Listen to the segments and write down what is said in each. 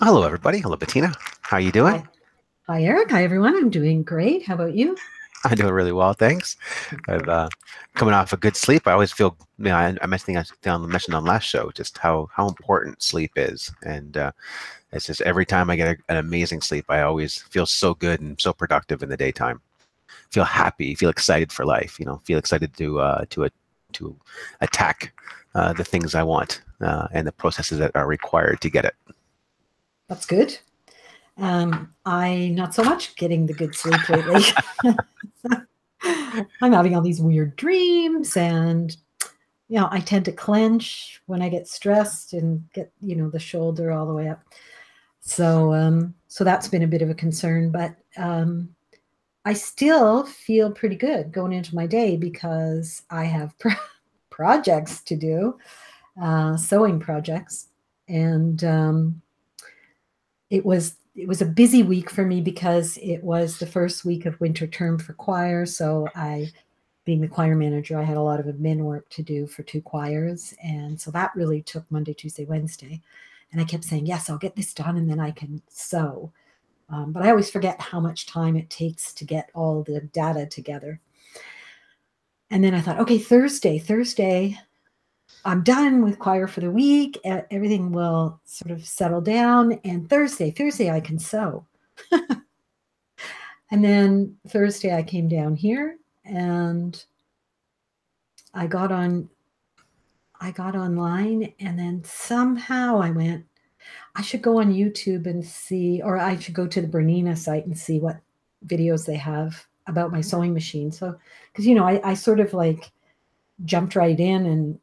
Hello, everybody. Hello, Bettina. How you doing? Hi. Hi, Eric. Hi, everyone. I'm doing great. How about you? I'm doing really well, thanks. I've Good. coming off a good sleep. I always feel, I mentioned on last show just how important sleep is, and it's just every time I get an amazing sleep, I always feel so good and so productive in the daytime. Feel happy, feel excited for life. Feel excited to attack the things I want and the processes that are required to get it. That's good. I not so much getting the good sleep lately. I'm having all these weird dreams, and I tend to clench when I get stressed and get the shoulder all the way up. So that's been a bit of a concern, but I still feel pretty good going into my day because I have projects to do, sewing projects, and it was a busy week for me because it was the first week of winter term for choir. So being the choir manager, I had a lot of admin work to do for two choirs, and so that really took Monday, Tuesday, Wednesday. And I kept saying, "Yes, I'll get this done, and then I can sew." But I always forget how much time it takes to get all the data together. And then I thought, okay, Thursday, I'm done with choir for the week. Everything will sort of settle down. And Thursday, I can sew. And then Thursday, I came down here and I got on. I got online, and then somehow I went. I should go on YouTube and see, or I should go to the Bernina site and see what videos they have about my sewing machine. So, because I sort of like jumped right in and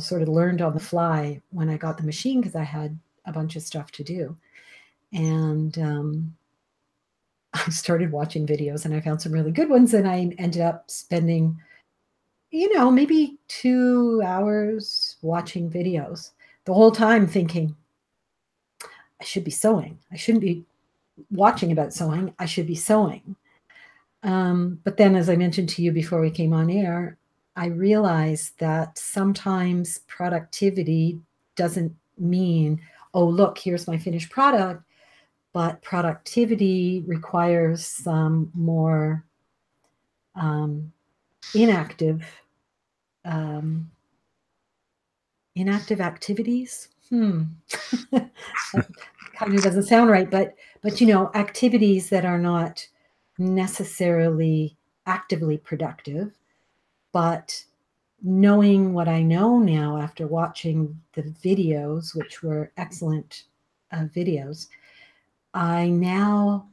sort of learned on the fly when I got the machine because I had a bunch of stuff to do. And I started watching videos and I found some really good ones. And I ended up spending, maybe 2 hours watching videos the whole time thinking, I should be sewing. I shouldn't be watching about sewing. I should be sewing. But then, as I mentioned to you before we came on air, I realized that sometimes productivity doesn't mean, oh, look, here's my finished product, but productivity requires some more um, inactive um, inactive activities. That kind of doesn't sound right, but activities that are not necessarily actively productive, but knowing what I know now after watching the videos, which were excellent videos, I now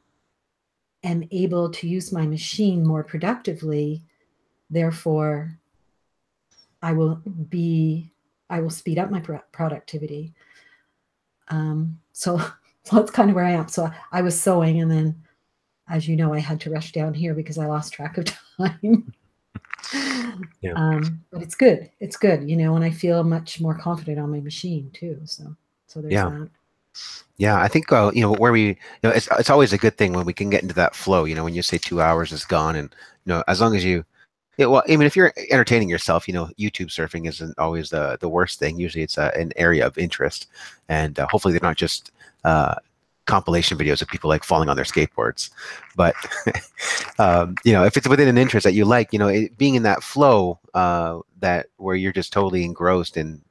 am able to use my machine more productively. Therefore, I will be I will speed up my productivity. So so that's kind of where I am. So I was sewing, and then, as you know, I had to rush down here because I lost track of time. Yeah. But it's good. It's good, and I feel much more confident on my machine too. So there's Yeah. that. Yeah, I think where it's always a good thing when we can get into that flow. When you say 2 hours is gone, and as long as you, yeah, well, I mean, if you're entertaining yourself, YouTube surfing isn't always the worst thing. Usually, it's an area of interest, and hopefully, they're not just uh, compilation videos of people like falling on their skateboards. But if it's within an interest that you like, being in that flow, that where you're just totally engrossed in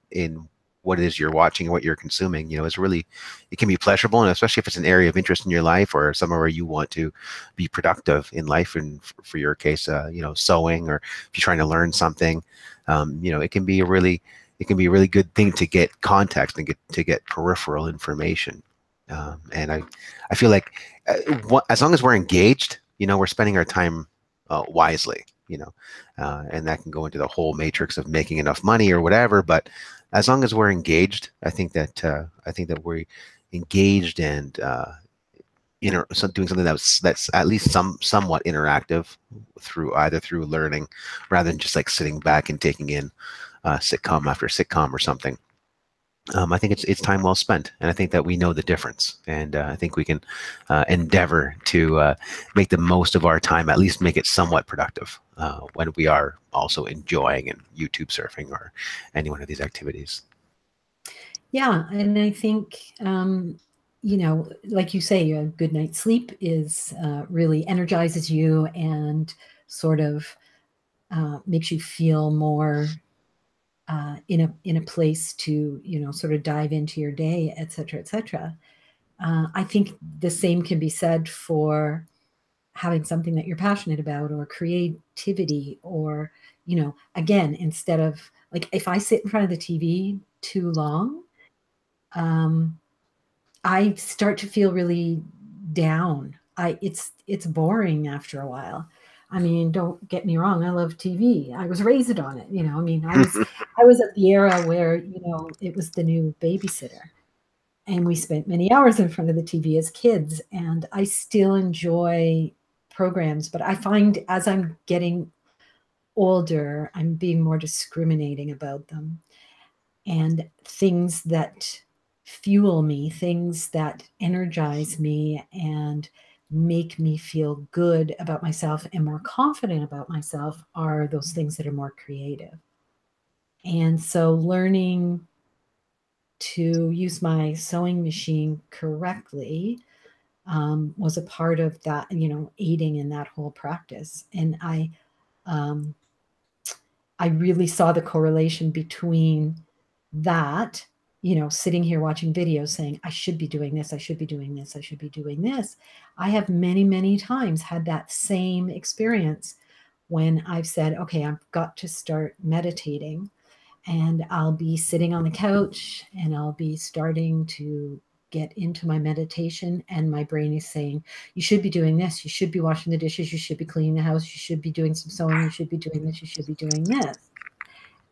what it is you're watching and what you're consuming, is really, it can be pleasurable, and especially if it's an area of interest in your life or somewhere where you want to be productive in life. And for your case, sewing, or if you're trying to learn something, it can be a really good thing to get context and get peripheral information. And I feel like as long as we're engaged, we're spending our time wisely, and that can go into the whole matrix of making enough money or whatever. But as long as we're engaged, I think that we're engaged and doing something that's at least somewhat interactive through learning, rather than just like sitting back and taking in sitcom after sitcom or something. I think it's time well spent, and I think that we know the difference, and I think we can endeavor to make the most of our time, at least make it somewhat productive when we are also enjoying and YouTube surfing or any one of these activities. Yeah, and I think you know, like you say, a good night's sleep is really energizes you and sort of makes you feel more in a place to, you know, sort of dive into your day, et cetera, et cetera. I think the same can be said for having something that you're passionate about, or creativity, or, you know, again, instead of, like, if I sit in front of the TV too long, um, I start to feel really down. It's boring after a while. I mean, don't get me wrong, I love TV. I was raised on it, you know. I mean, I was at the era where, you know, it was the new babysitter. And we spent many hours in front of the TV as kids, and I still enjoy programs, but I find as I'm getting older, I'm being more discriminating about them. And things that fuel me, things that energize me and make me feel good about myself and more confident about myself, are those things that are more creative. And so learning to use my sewing machine correctly was a part of that, you know, aiding in that whole practice. And um, I really saw the correlation between that, you know, sitting here watching videos saying, I should be doing this, I should be doing this, I should be doing this. I have many, many times had that same experience when I've said, okay, I've got to start meditating. And I'll be sitting on the couch and I'll be starting to get into my meditation, and my brain is saying, you should be doing this, you should be washing the dishes, you should be cleaning the house, you should be doing some sewing, you should be doing this, you should be doing this.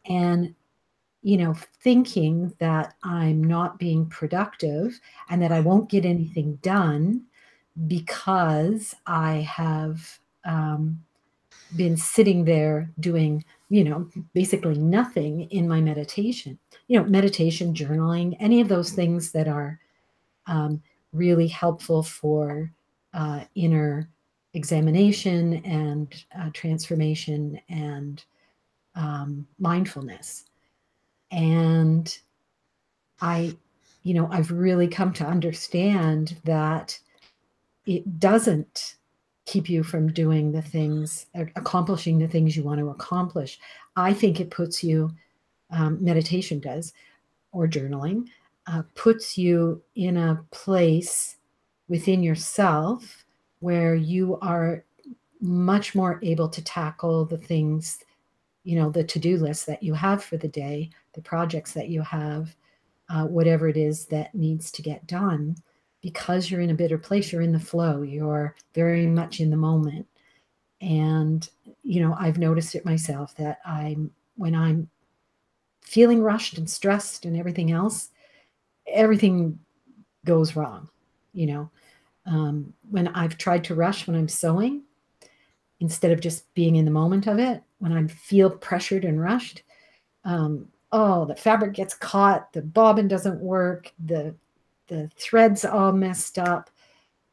And, you know, thinking that I'm not being productive and that I won't get anything done because I have been sitting there doing, you know, basically nothing in my meditation. You know, meditation, journaling, any of those things that are really helpful for inner examination and transformation and mindfulness. And I, you know, I've really come to understand that it doesn't keep you from doing the things, accomplishing the things you want to accomplish. I think it puts you, meditation does, or journaling, puts you in a place within yourself where you are much more able to tackle the things, you know, the to-do list that you have for the day, the projects that you have, whatever it is that needs to get done, because you're in a better place, you're in the flow, you're very much in the moment. And, you know, I've noticed it myself that when I'm feeling rushed and stressed and everything else, everything goes wrong. You know, when I've tried to rush when I'm sewing, instead of just being in the moment of it, when I feel pressured and rushed, oh, the fabric gets caught, the bobbin doesn't work, the threads all messed up.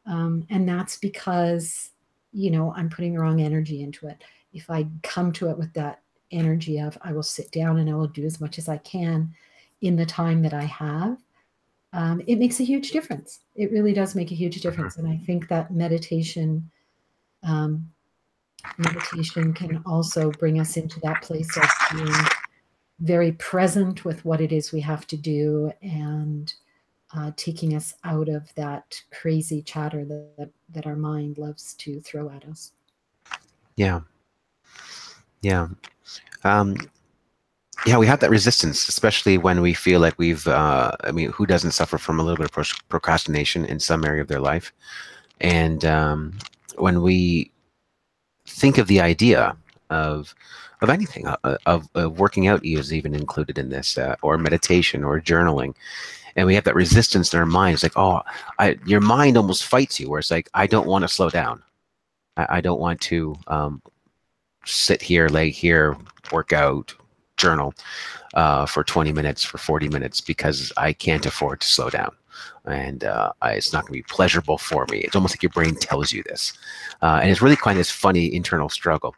And that's because, you know, I'm putting the wrong energy into it. If I come to it with that energy of, I will sit down and I will do as much as I can in the time that I have, it makes a huge difference. It really does make a huge difference. And I think that meditation can also bring us into that place of being very present with what it is we have to do, and taking us out of that crazy chatter that our mind loves to throw at us. Yeah. Yeah. Yeah, we have that resistance, especially when we feel like we've, I mean, who doesn't suffer from a little bit of procrastination in some area of their life? And when we think of the idea of anything, of working out is even included in this, or meditation or journaling, and we have that resistance in our mind. It's like, oh, your mind almost fights you, where it's like, I don't want to slow down. I don't want to sit here, lay here, work out, journal for 20 minutes, for 40 minutes, because I can't afford to slow down. And it's not going to be pleasurable for me. It's almost like your brain tells you this. And it's really quite this funny internal struggle.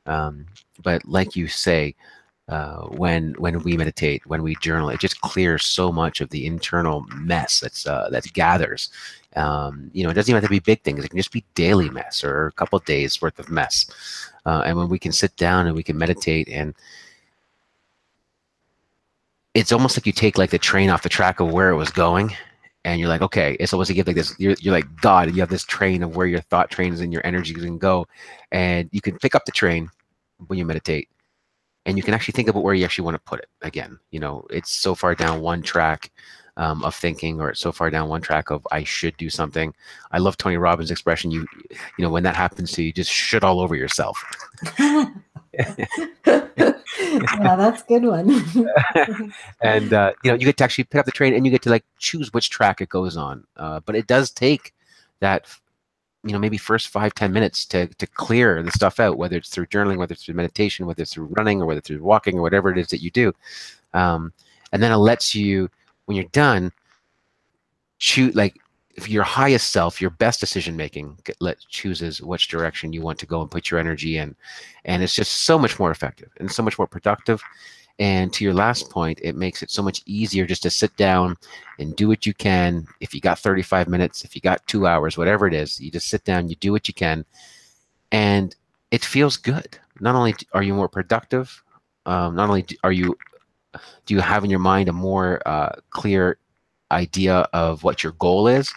But like you say, when we meditate, when we journal. It just clears so much of the internal mess that gathers. It doesn't even have to be big things. It can just be daily mess or a couple of days worth of mess. And when we can sit down and we can meditate, and it's almost like you take like the train off the track of where it was going, and you're like, okay, it's almost like you have like this. You're like God, and you have this train of where your thought trains and your energy can go, and you can pick up the train when you meditate, and you can actually think about where you actually want to put it again. It's so far down one track of thinking, or it's so far down one track of I should do something. I love Tony Robbins' expression. When that happens to you, just shit all over yourself. Yeah, that's a good one. And you get to actually pick up the train, and you get to like choose which track it goes on. But it does take that maybe first 5-10 minutes to clear the stuff out, whether it's through journaling, whether it's through meditation, whether it's through running, or whether it's through walking, or whatever it is that you do. And then it lets you, when you're done, choose, like, if your highest self, your best decision making, chooses which direction you want to go and put your energy in. And it's just so much more effective and so much more productive. And to your last point, it makes it so much easier just to sit down and do what you can. If you got 35 minutes, if you got 2 hours, whatever it is, you just sit down, you do what you can, and it feels good. Not only are you more productive, not only do you have in your mind a more clear idea of what your goal is,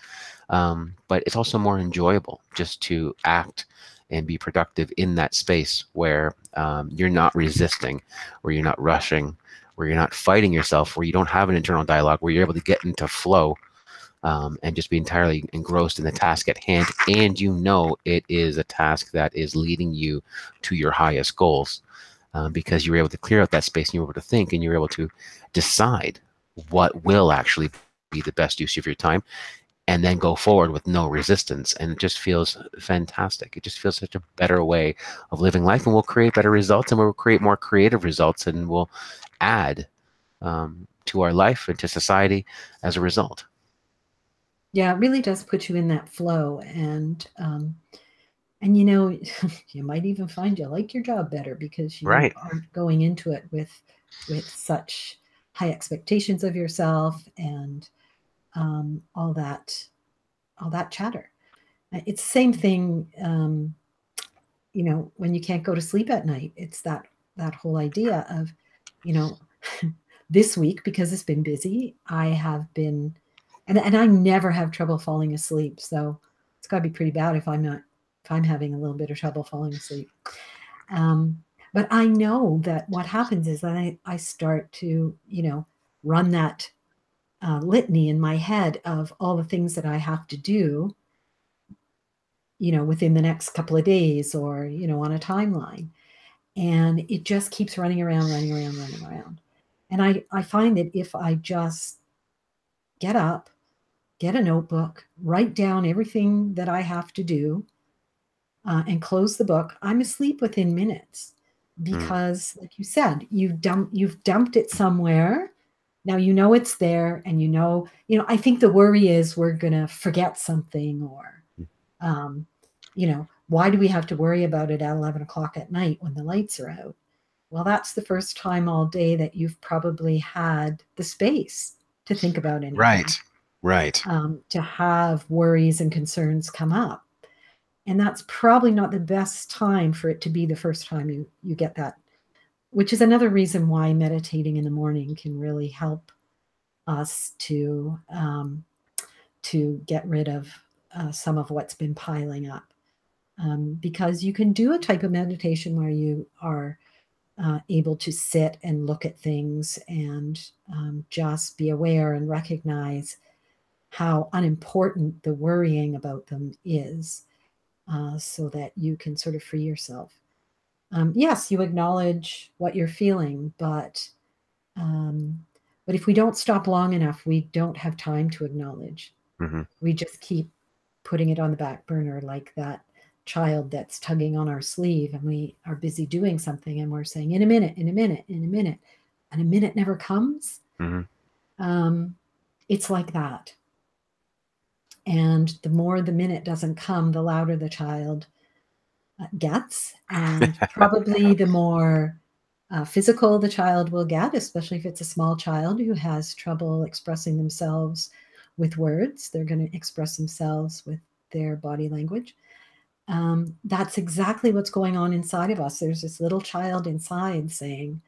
but it's also more enjoyable just to act and be productive in that space where you're not resisting, where you're not rushing, where you're not fighting yourself, where you don't have an internal dialogue, where you're able to get into flow and just be entirely engrossed in the task at hand. And it is a task that is leading you to your highest goals because you're able to clear out that space, and you're able to think, and you're able to decide what will actually be the best use of your time, and then go forward with no resistance. And it just feels fantastic. It just feels such a better way of living life, and we'll create better results, and we'll create more creative results, and we'll add to our life and to society as a result. Yeah, it really does put you in that flow, and you might even find you like your job better because you Right. aren't going into it with such high expectations of yourself and all that chatter. It's the same thing, when you can't go to sleep at night. It's that whole idea of, this week, because it's been busy, I have been, and I never have trouble falling asleep. So it's got to be pretty bad if I'm having a little bit of trouble falling asleep. But I know that what happens is that I start to, run that litany in my head of all the things that I have to do, within the next couple of days, or, on a timeline. And it just keeps running around. And I find that if I just get up, get a notebook, write down everything that I have to do, and close the book, I'm asleep within minutes. Because, like you said, you've dumped it somewhere. Now it's there, and I think the worry is we're gonna forget something, or why do we have to worry about it at 11 o'clock at night when the lights are out? Well, that's the first time all day that you've probably had the space to think about anything. Right. To have worries and concerns come up. And that's probably not the best time for it to be the first time you get that, which is another reason why meditating in the morning can really help us to get rid of some of what's been piling up. Because you can do a type of meditation where you are able to sit and look at things and just be aware and recognize how unimportant the worrying about them is, so that you can sort of free yourself. Yes, you acknowledge what you're feeling, but if we don't stop long enough, we don't have time to acknowledge. Mm-hmm. We just keep putting it on the back burner, like that child that's tugging on our sleeve, and we are busy doing something, and we're saying, in a minute, and a minute never comes. Mm-hmm. It's like that. And the more the minute doesn't come, the louder the child gets, and probably the more physical the child will get, especially if it's a small child who has trouble expressing themselves with words. They're going to express themselves with their body language. That's exactly what's going on inside of us. There's this little child inside saying,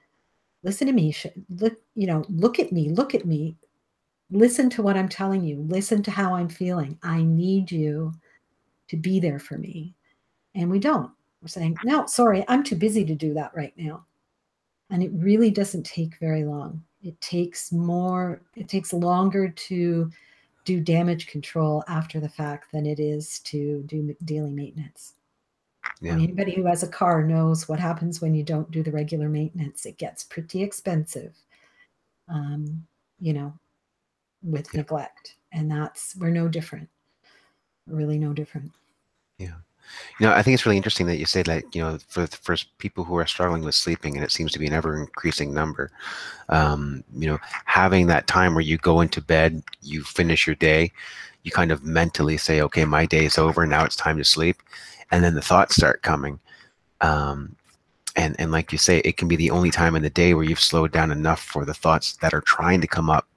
listen to me, look, look at me, listen to what I'm telling you, listen to how I'm feeling. I need you to be there for me. And we don't. We're saying, no, sorry, I'm too busy to do that right now. And it really doesn't take very long. It takes longer to do damage control after the fact than it is to do daily maintenance. Yeah. I mean, anybody who has a car knows what happens when you don't do the regular maintenance. It gets pretty expensive, you know, with neglect. And we're no different. We're really no different. Yeah. I think it's really interesting that you say that, for people who are struggling with sleeping, and it seems to be an ever increasing number, having that time where you go into bed, you finish your day, you kind of mentally say, okay, my day is over. Now it's time to sleep. And then the thoughts start coming. And like you say, it can be the only time in the day where you've slowed down enough for the thoughts that are trying to come up.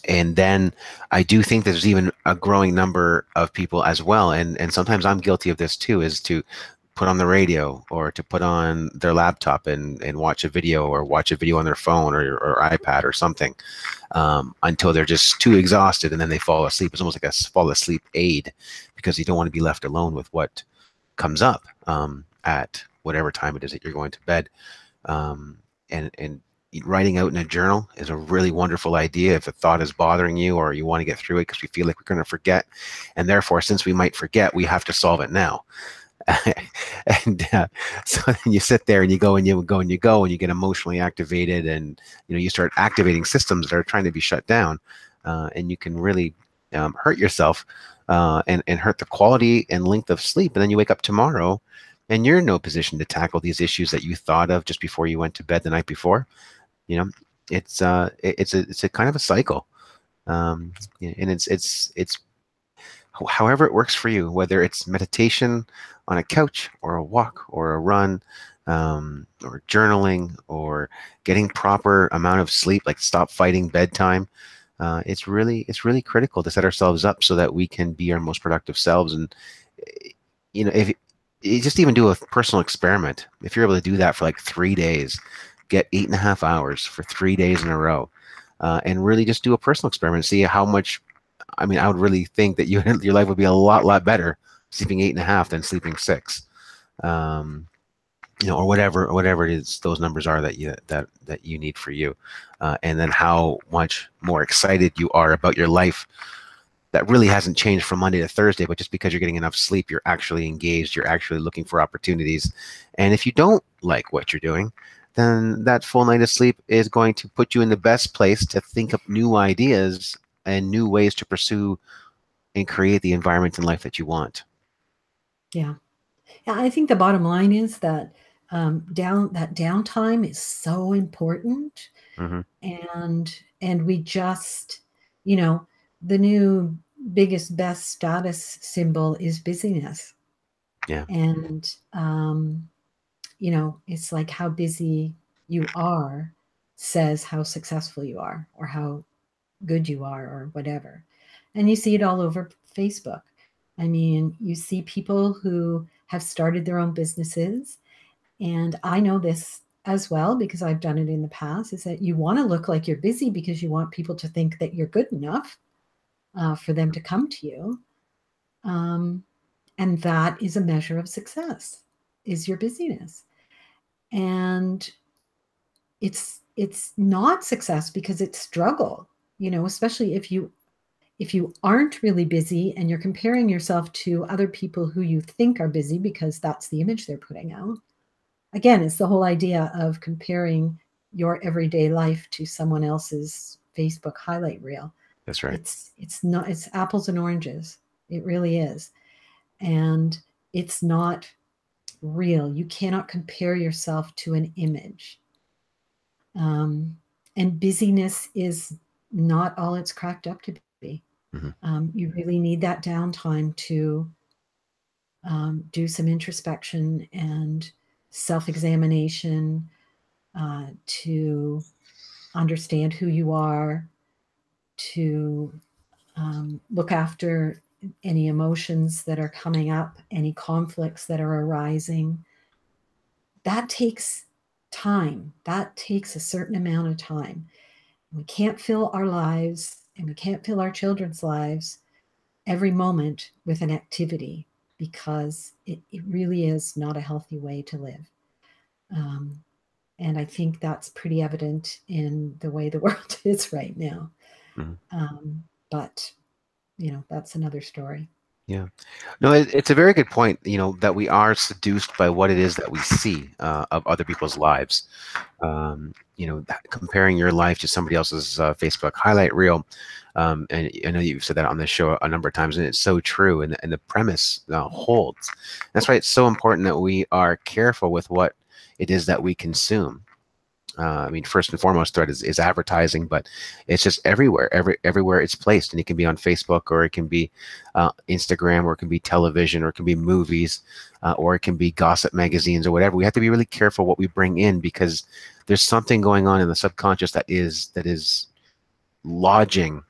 And then I do think there's even a growing number of people as well. And sometimes I'm guilty of this too, is to put on the radio or to put on their laptop and watch a video, or watch a video on their phone or iPad or something, until they're just too exhausted, and then they fall asleep. It's almost like a fall asleep aid, because you don't want to be left alone with what comes up at whatever time it is that you're going to bed. And writing out in a journal is a really wonderful idea if a thought is bothering you, or you want to get through it because we feel like we're going to forget. And therefore, since we might forget, we have to solve it now. And so then you sit there and you go and you go and you go and you get emotionally activated, and you start activating systems that are trying to be shut down, and you can really hurt yourself, and hurt the quality and length of sleep. And then you wake up tomorrow and you're in no position to tackle these issues that you thought of just before you went to bed the night before. It's a kind of a cycle, and it's however it works for you, whether it's meditation on a couch or a walk or a run, or journaling, or getting proper amount of sleep, like stop fighting bedtime. It's really critical to set ourselves up so that we can be our most productive selves. And if you just even do a personal experiment, if you're able to do that for like 3 days, get 8.5 hours for 3 days in a row, and really just do a personal experiment, see how much. I mean, I would really think that your life would be a lot better sleeping 8.5 than sleeping 6, or whatever it is those numbers are that you need for you, and then how much more excited you are about your life. That really hasn't changed from Monday to Thursday, but just because you're getting enough sleep, you're actually engaged, you're actually looking for opportunities. And if you don't like what you're doing, then that full night of sleep is going to put you in the best place to think up new ideas and new ways to pursue and create the environment in life that you want. Yeah. Yeah, I think the bottom line is that downtime is so important. Mm-hmm. And we just, the new biggest, best status symbol is busyness. Yeah. And, it's like how busy you are says how successful you are, or how good you are, or whatever. And you see it all over Facebook. I mean, you see people who have started their own businesses. And I know this as well because I've done it in the past, is that you want to look like you're busy because you want people to think that you're good enough for them to come to you. And that is a measure of success, is your busyness. And it's not success because it's struggle, especially if you aren't really busy and you're comparing yourself to other people who you think are busy because that's the image they're putting out. Again, it's the whole idea of comparing your everyday life to someone else's Facebook highlight reel. That's right. It's apples and oranges. It really is. And it's not real. You cannot compare yourself to an image. And busyness is not all it's cracked up to be. Mm-hmm. You really need that downtime to do some introspection and self-examination, to understand who you are, to look after any emotions that are coming up, any conflicts that are arising. That takes time. That takes a certain amount of time. We can't fill our lives, and we can't fill our children's lives every moment with an activity, because it really is not a healthy way to live. And I think that's pretty evident in the way the world is right now. But, that's another story. Yeah. No, it's a very good point, that we are seduced by what it is that we see of other people's lives. Comparing your life to somebody else's Facebook highlight reel. And I know you've said that on this show a number of times, and it's so true. And the premise holds. That's why it's so important that we are careful with what it is that we consume. I mean, first and foremost threat is advertising, but it's just everywhere, everywhere it's placed. And it can be on Facebook, or it can be Instagram, or it can be television, or it can be movies, or it can be gossip magazines, or whatever. We have to be really careful what we bring in, because there's something going on in the subconscious that is lodging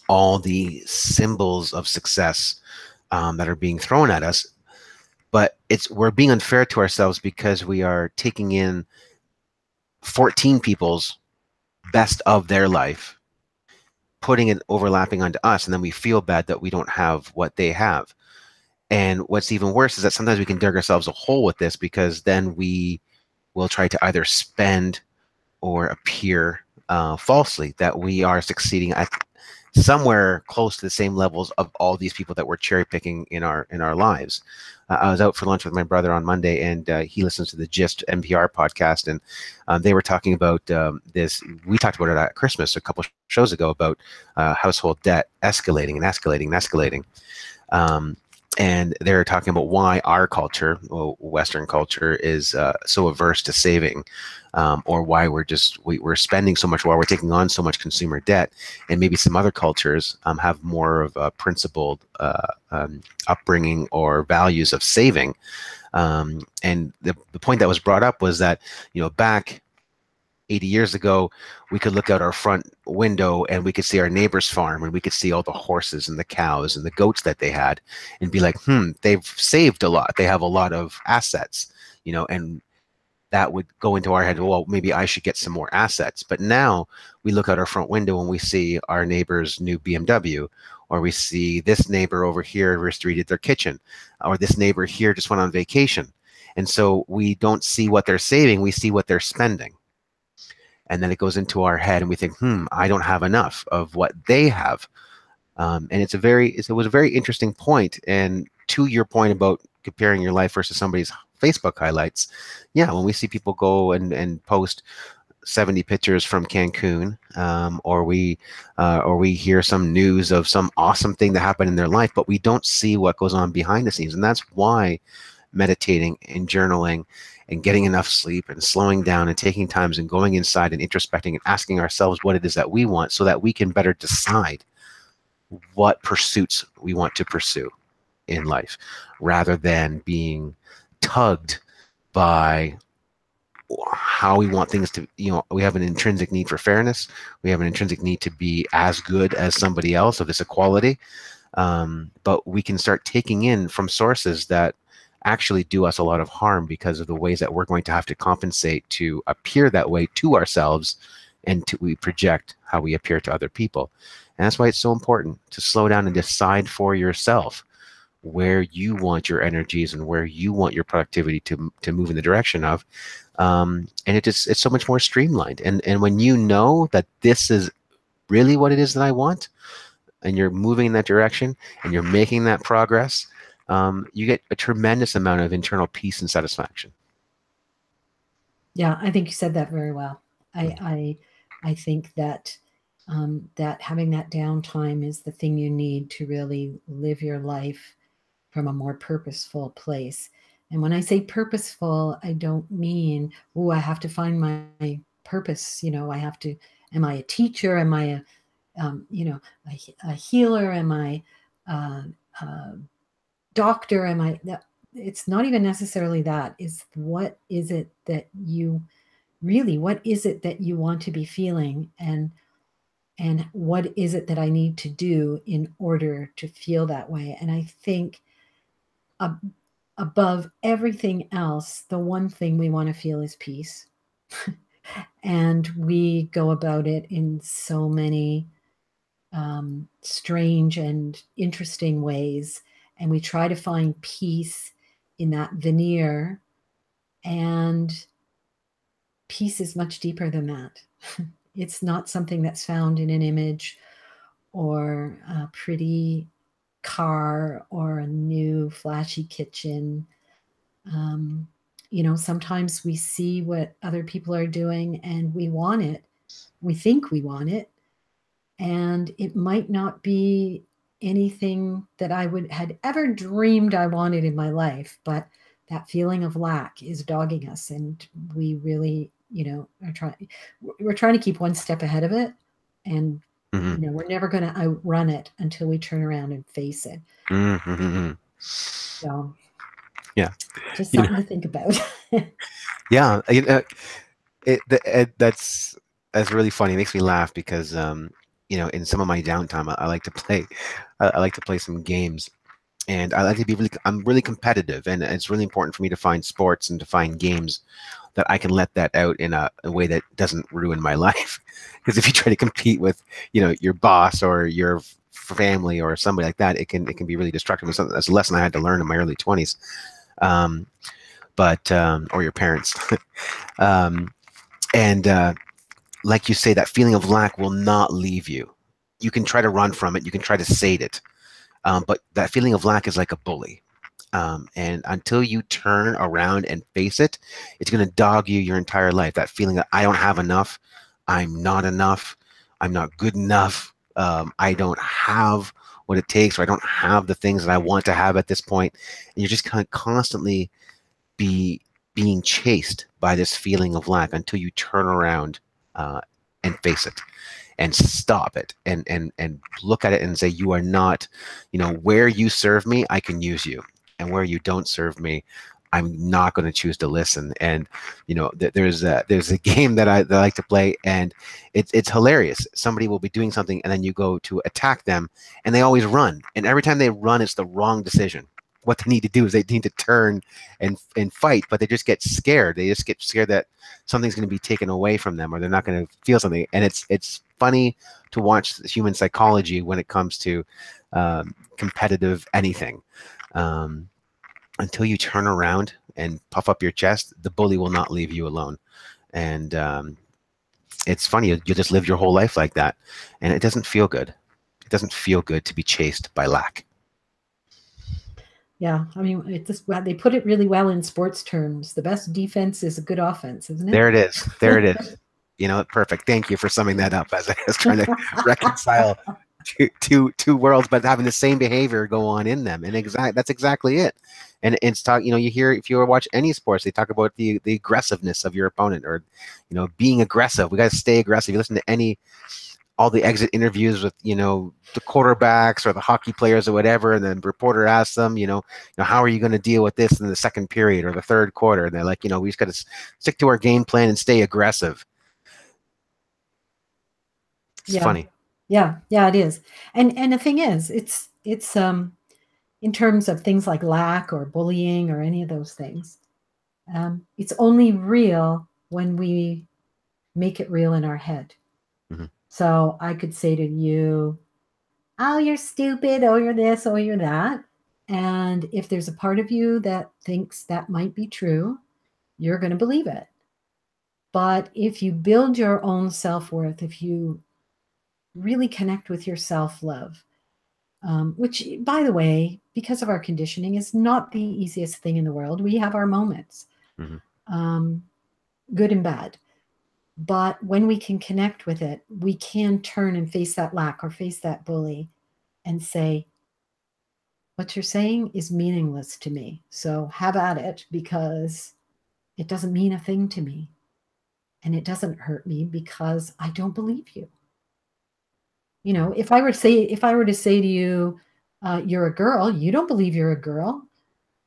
all the symbols of success that are being thrown at us. But we're being unfair to ourselves, because we are taking in 14 people's best of their life, putting it overlapping onto us, and then we feel bad that we don't have what they have. And what's even worse is that sometimes we can dig ourselves a hole with this, because then we will try to either spend or appear falsely that we are succeeding at somewhere close to the same levels of all these people that we're cherry picking in our lives. I was out for lunch with my brother on Monday, and he listens to the Gist NPR podcast, and they were talking about this. We talked about it at Christmas a couple shows ago, about household debt escalating and escalating and escalating. And they're talking about why our culture, Western culture, is so averse to saving, or why we're spending so much, while we're taking on so much consumer debt. And maybe some other cultures have more of a principled upbringing or values of saving. And the point that was brought up was that, back 80 years ago, we could look out our front window and we could see our neighbor's farm, and we could see all the horses and the cows and the goats that they had, and be like, they've saved a lot. They have a lot of assets, and that would go into our head, well, maybe I should get some more assets. But now we look out our front window and we see our neighbor's new BMW, or we see this neighbor over here just redid their kitchen, or this neighbor here just went on vacation. And so we don't see what they're saving, we see what they're spending. And then it goes into our head and we think, I don't have enough of what they have. And it was a very interesting point. And to your point about comparing your life versus somebody's Facebook highlights, yeah, when we see people go and post 70 pictures from Cancun, or we hear some news of some awesome thing that happened in their life, but we don't see what goes on behind the scenes. And that's why meditating and journaling and getting enough sleep and slowing down and taking times and going inside and introspecting and asking ourselves what it is that we want, so that we can better decide what pursuits we want to pursue in life, rather than being tugged by how we want things to, we have an intrinsic need for fairness. We have an intrinsic need to be as good as somebody else, of this equality. But we can start taking in from sources that actually do us a lot of harm, because of the ways that we're going to have to compensate to appear that way to ourselves, and we project how we appear to other people. And that's why it's so important to slow down and decide for yourself where you want your energies and where you want your productivity to move in the direction of. And it's so much more streamlined. And when you know that this is really what it is that I want, and you're moving in that direction and you're making that progress, you get a tremendous amount of internal peace and satisfaction. Yeah, I think you said that very well. I think that that having that downtime is the thing you need to really live your life from a more purposeful place. And when I say purposeful, I don't mean, oh, I have to find my purpose. I have to. Am I a teacher? Am I a healer? Am I a doctor? Am I? it's not even necessarily that. Is what is it that you really, what is it that you want to be feeling, and what is it that I need to do in order to feel that way? And I think above everything else, the one thing we want to feel is peace. And we go about it in so many strange and interesting ways. And we try to find peace in that veneer. And peace is much deeper than that. It's not something that's found in an image or a pretty car or a new flashy kitchen. You know, sometimes we see what other people are doing and we want it. We think we want it. And it might not be anything that I had ever dreamed I wanted in my life, but that feeling of lack is dogging us, and we really, you know, we're trying to keep one step ahead of it, and Mm-hmm. you know, we're never going to outrun it until we turn around and face it. Mm-hmm. So Yeah. just You know, something to think about. yeah. That's really funny. It makes me laugh because you know, in some of my downtime, I like to play. I like to play some games, and I like to be really. I'm really competitive, and it's really important for me to find sports and to find games that I can let that out in a way that doesn't ruin my life. Because if you try to compete with, you know, your boss or your family or somebody like that, it can be really destructive. That's a lesson I had to learn in my early 20s. Um, but or your parents. um, and like you say, that feeling of lack will not leave you. You can try to run from it. You can try to sate it. But that feeling of lack is like a bully. And until you turn around and face it, it's going to dog you your entire life. That feeling that I don't have enough, I'm not enough, I'm not good enough, I don't have what it takes, or I don't have the things that I want to have at this point. And you're just kind of constantly be being chased by this feeling of lack until you turn around uh, and face it and stop it and look at it and say, you are not, you know, where you serve me, I can use you, and where you don't serve me, I'm not going to choose to listen. And you know, there's a game that I like to play, and it's hilarious. Somebody will be doing something, and then you go to attack them, and they always run. And every time they run, it's the wrong decision. What they need to do is they need to turn and fight, but they just get scared. They just get scared that something's going to be taken away from them, or they're not going to feel something. And it's funny to watch human psychology when it comes to competitive anything. Um, until you turn around and puff up your chest, the bully will not leave you alone. And it's funny, you just live your whole life like that, and it doesn't feel good. It doesn't feel good to be chased by lack. Yeah, I mean, they put it really well in sports terms. The best defense is a good offense, isn't it? There it is. There it is. You know, perfect. Thank you for summing that up as I was trying to reconcile two worlds, but having the same behavior go on in them. And that's exactly it. And it's talk, you know, you hear, if you ever watch any sports, they talk about the aggressiveness of your opponent, or, you know, being aggressive. We got to stay aggressive. You listen to all the exit interviews with, you know, the quarterbacks or the hockey players or whatever, and then the reporter asks them, how are you going to deal with this in the second period or the third quarter? And they're like, we just got to stick to our game plan and stay aggressive. It's funny. Yeah, it is. And the thing is, it's in terms of things like lack or bullying or any of those things, it's only real when we make it real in our head. Mm-hmm. So I could say to you, oh, you're stupid, oh, you're this, oh, you're that. And if there's a part of you that thinks that might be true, you're going to believe it. But if you build your own self-worth, if you really connect with your self-love, which, by the way, because of our conditioning, is not the easiest thing in the world. We have our moments, good and bad. But when we can connect with it, we can turn and face that lack or face that bully and say, what you're saying is meaningless to me. So have at it, because it doesn't mean a thing to me. And it doesn't hurt me because I don't believe you. You know, if I were to say to you, you're a girl, you don't believe you're a girl.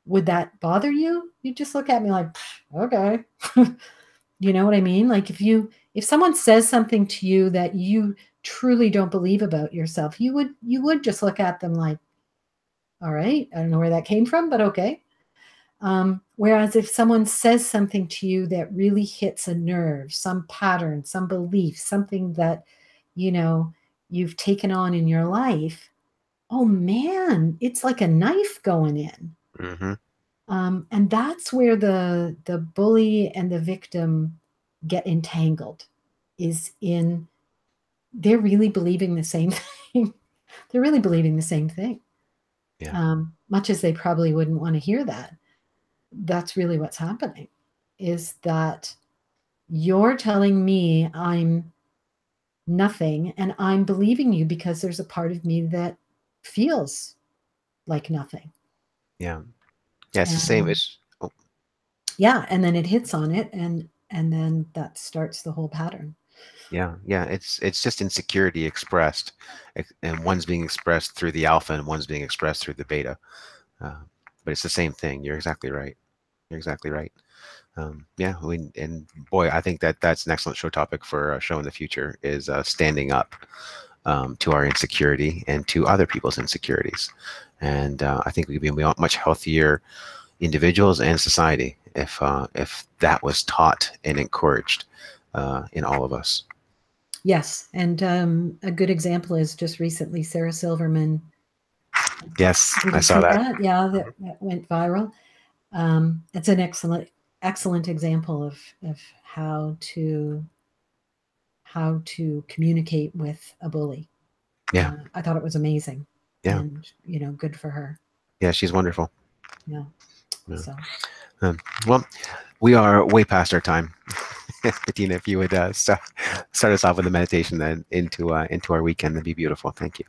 would that bother you? You just look at me like, okay. You know what I mean? Like if someone says something to you that you truly don't believe about yourself, you would just look at them like, all right, I don't know where that came from, but okay. Whereas if someone says something to you that really hits a nerve, some pattern, some belief, something that, you know, you've taken on in your life, oh man, it's like a knife going in. Mm-hmm. And that's where the bully and the victim get entangled, is in they're really believing the same thing. They're really believing the same thing. Yeah. Much as they probably wouldn't want to hear that. That's really what's happening, is that you're telling me I'm nothing and I'm believing you because there's a part of me that feels like nothing. Yeah. Yeah. It's the same. And It's oh, yeah, and then it hits on it, and then that starts the whole pattern. yeah. Yeah. It's just insecurity expressed, and one's being expressed through the alpha, and one's being expressed through the beta. Uh, but it's the same thing. You're exactly right. You're exactly right. Yeah, and boy, I think that that's an excellent show topic for a show in the future is standing up to our insecurity and to other people's insecurities. And I think we could be much healthier individuals and society if that was taught and encouraged in all of us. Yes, and a good example is just recently Sarah Silverman. Yes, Did I you saw see that. that? Yeah, that went viral. It's an excellent example of how to communicate with a bully. Yeah, I thought it was amazing, yeah, and good for her. yeah. She's wonderful. Yeah. Yeah. So Um, well, we are way past our time. Bettina, if you would start us off with a meditation then into our weekend, that'd be beautiful. Thank you.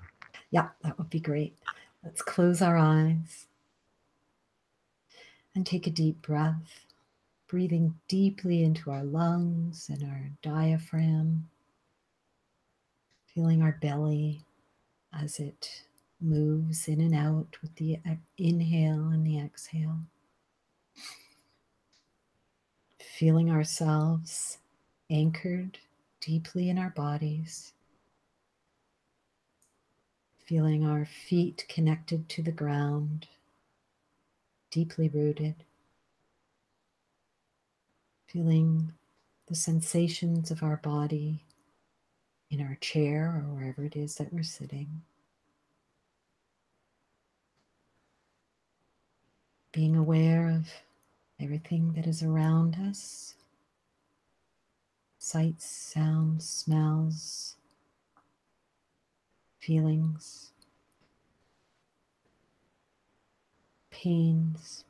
yeah, that would be great. Let's close our eyes and take a deep breath, breathing deeply into our lungs and our diaphragm, feeling our belly as it moves in and out with the inhale and the exhale. Feeling ourselves anchored deeply in our bodies, feeling our feet connected to the ground, deeply rooted, feeling the sensations of our body in our chair or wherever it is that we're sitting, being aware of everything that is around us, sights, sounds, smells, feelings, pains,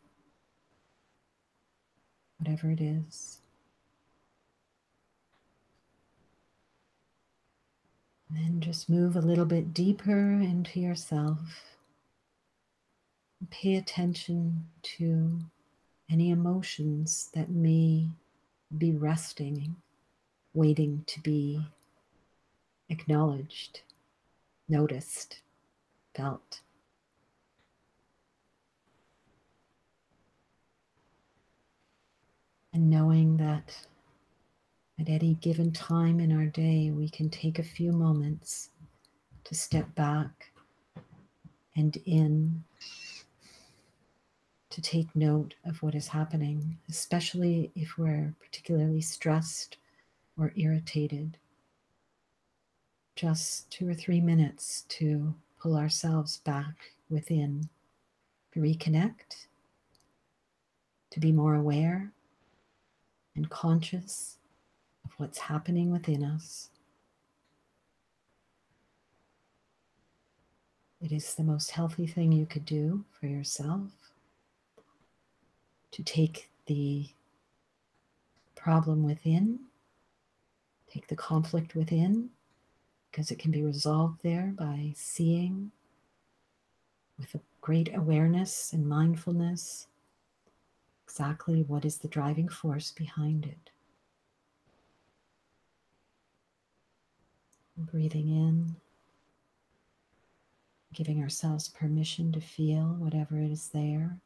whatever it is. And then just move a little bit deeper into yourself. And pay attention to any emotions that may be resting, waiting to be acknowledged, noticed, felt. And knowing that at any given time in our day, we can take a few moments to step back and in to take note of what is happening, especially if we're particularly stressed or irritated. Just 2 or 3 minutes to pull ourselves back within, to reconnect, to be more aware and conscious of what's happening within us. It is the most healthy thing you could do for yourself, to take the problem within, take the conflict within, because it can be resolved there by seeing with a great awareness and mindfulness exactly what is the driving force behind it. Breathing in, giving ourselves permission to feel whatever is there.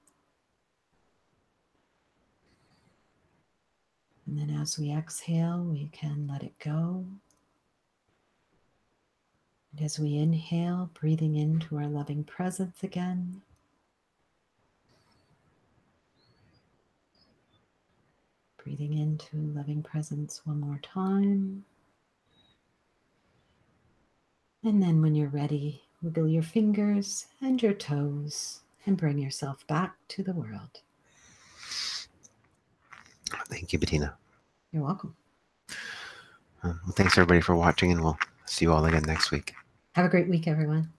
And then as we exhale, we can let it go. And as we inhale, breathing into our loving presence again. Breathing into loving presence one more time. And then when you're ready, wiggle your fingers and your toes and bring yourself back to the world. Thank you, Bettina. You're welcome. Well, thanks everybody for watching, and we'll see you all again next week. Have a great week, everyone.